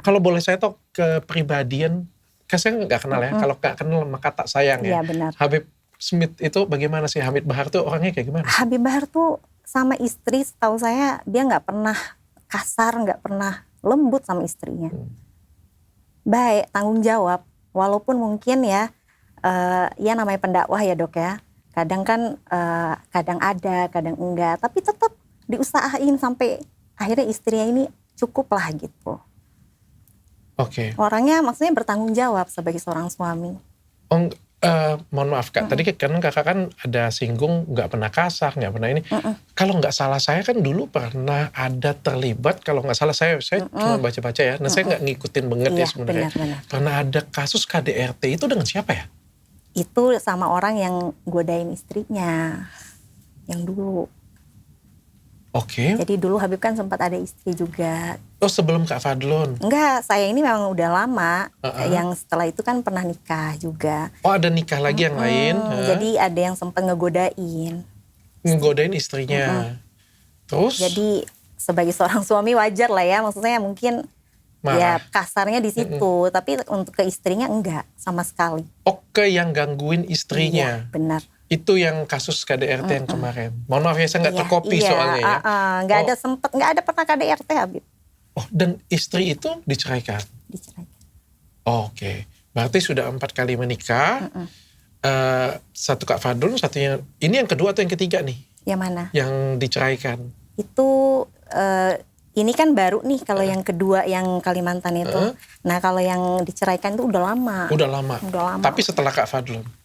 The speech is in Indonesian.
Kalau boleh saya tahu kepribadian, kan saya nggak kenal ya. Kalau nggak kenal maka tak sayang ya. Iya benar. Habib Smith itu bagaimana sih? Hamid Bahar tuh orangnya kayak gimana sih? Habib Bahar tuh sama istri, setahu saya dia nggak pernah kasar, nggak pernah lembut sama istrinya. Baik, tanggung jawab. Walaupun mungkin ya namanya pendakwah ya dok ya. Kadang kan kadang ada, kadang enggak. Tapi tetap diusahain sampai akhirnya istrinya ini cukup lah gitu. Oke. Orangnya maksudnya bertanggung jawab sebagai seorang suami. Oh, mohon maaf Kak, tadi kan kakak kan ada singgung nggak pernah kasar, nggak pernah ini. Kalau nggak salah saya kan dulu pernah ada terlibat, kalau nggak salah saya cuma baca-baca ya, nah saya nggak ngikutin banget ya sebenarnya. Benar. Pernah ada kasus KDRT itu dengan siapa ya? Itu sama orang yang godain istrinya, yang dulu. Oke. Jadi dulu Habib kan sempat ada istri juga. Oh sebelum Kak Fadlon? Enggak, saya ini memang udah lama. Yang setelah itu kan pernah nikah juga. Oh ada nikah lagi yang lain? Jadi ada yang sempat ngegodain. Ngegodain istrinya. Terus? Jadi sebagai seorang suami wajar lah ya, maksudnya mungkin ya kasarnya di situ. Tapi untuk ke istrinya enggak sama sekali. Oke, yang gangguin istrinya? Iya, benar. Itu yang kasus KDRT yang kemarin. Mohon maaf ya, saya nggak terkopi soalnya ya. Nggak ada nggak ada pernah KDRT Habib. Oh, dan istri itu diceraikan? Diceraikan. Oke, berarti sudah 4 kali menikah. Satu Kak Fadlon, satunya ini yang kedua atau yang ketiga nih? Yang mana? Yang diceraikan. Itu ini kan baru nih kalau yang kedua yang Kalimantan itu. Nah kalau yang diceraikan itu udah lama. Udah lama. Udah lama. Tapi setelah Kak Fadlon?